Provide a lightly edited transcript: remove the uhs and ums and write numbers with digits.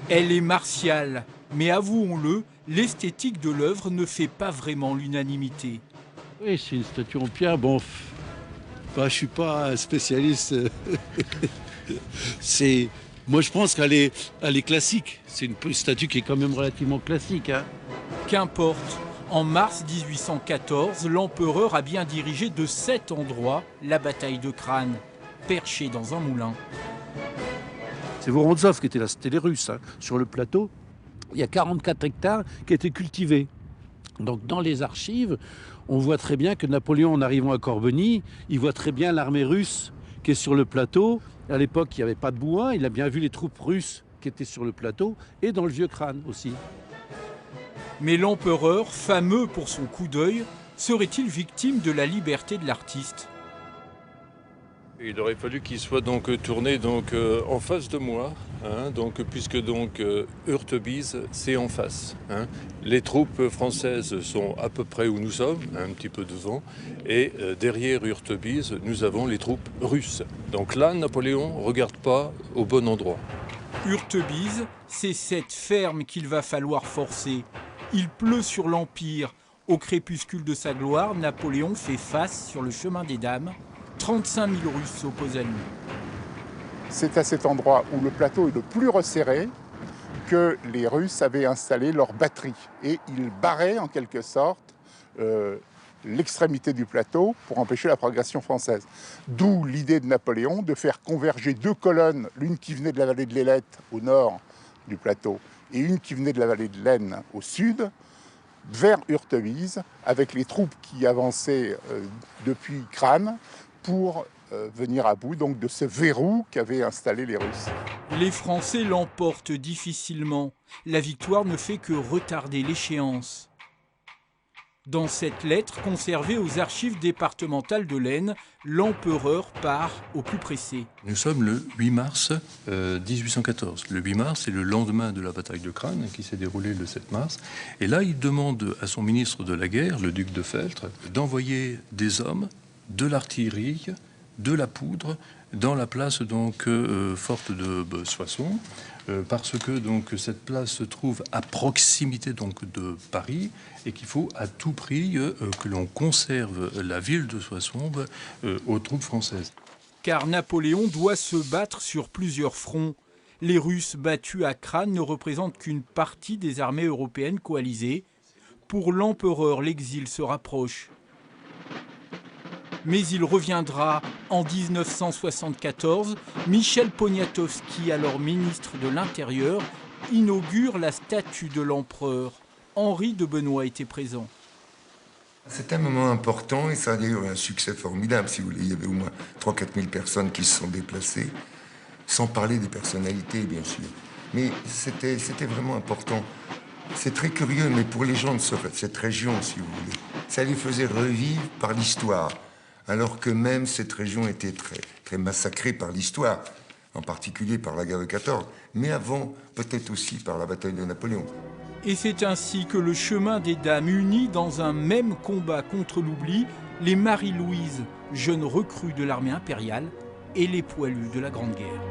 Elle est martiale, mais avouons-le, l'esthétique de l'œuvre ne fait pas vraiment l'unanimité. Oui, c'est une statue en pierre. Bon, je ne suis pas un spécialiste. Moi, je pense qu'elle est classique. C'est une statue qui est quand même relativement classique, hein. Qu'importe, en mars 1814, l'empereur a bien dirigé de 7 endroits la bataille de Kranj, perché dans un moulin. C'est Vorontsov qui était là, c'était les Russes, hein. Sur le plateau, il y a 44 hectares qui étaient cultivés. Donc dans les archives, on voit très bien que Napoléon, en arrivant à Corbeny, il voit très bien l'armée russe qui est sur le plateau. À l'époque, il n'y avait pas de bouin, il a bien vu les troupes russes qui étaient sur le plateau et dans le vieux Kranj aussi. Mais l'empereur, fameux pour son coup d'œil, serait-il victime de la liberté de l'artiste? Il aurait fallu qu'il soit donc tourné en face de moi, hein, puisque Hurtebise, c'est en face, hein. Les troupes françaises sont à peu près où nous sommes, un petit peu devant, et derrière Hurtebise, nous avons les troupes russes. Donc là, Napoléon ne regarde pas au bon endroit. Hurtebise, c'est cette ferme qu'il va falloir forcer. Il pleut sur l'Empire. Au crépuscule de sa gloire, Napoléon fait face sur le chemin des dames. 35 000 Russes s'opposent à lui. C'est à cet endroit où le plateau est le plus resserré que les Russes avaient installé leur batterie. Et ils barraient en quelque sorte l'extrémité du plateau pour empêcher la progression française. D'où l'idée de Napoléon de faire converger 2 colonnes, l'une qui venait de la vallée de l'Ailette au nord du plateau et une qui venait de la vallée de l'Aisne au sud, vers Hurtebise, avec les troupes qui avançaient depuis Kranj pour venir à bout donc, de ce verrou qu'avaient installé les Russes. Les Français l'emportent difficilement. La victoire ne fait que retarder l'échéance. Dans cette lettre conservée aux archives départementales de l'Aisne, l'empereur part au plus pressé. Nous sommes le 8 mars 1814. Le 8 mars, c'est le lendemain de la bataille de Kranj qui s'est déroulée le 7 mars. Et là, il demande à son ministre de la guerre, le duc de Feltre, d'envoyer des hommes, de l'artillerie, de la poudre dans la place forte de Soissons, parce que cette place se trouve à proximité de Paris et qu'il faut à tout prix que l'on conserve la ville de Soissons aux troupes françaises. Car Napoléon doit se battre sur plusieurs fronts. Les Russes battus à Kranj ne représentent qu'une partie des armées européennes coalisées. Pour l'empereur, l'exil se rapproche. Mais il reviendra en 1974. Michel Poniatowski, alors ministre de l'Intérieur, inaugure la statue de l'empereur. Henri de Benoît était présent. C'est un moment important et ça a eu un succès formidable, si vous voulez. Il y avait au moins 3 000 à 4 000 personnes qui se sont déplacées, sans parler des personnalités, bien sûr. Mais c'était vraiment important. C'est très curieux, mais pour les gens de cette région, si vous voulez, ça les faisait revivre par l'histoire. Alors que même cette région était très, très massacrée par l'histoire, en particulier par la guerre de 14, mais avant, peut-être aussi par la bataille de Napoléon. Et c'est ainsi que le chemin des dames unit dans un même combat contre l'oubli les Marie-Louise, jeunes recrues de l'armée impériale, et les poilus de la Grande Guerre.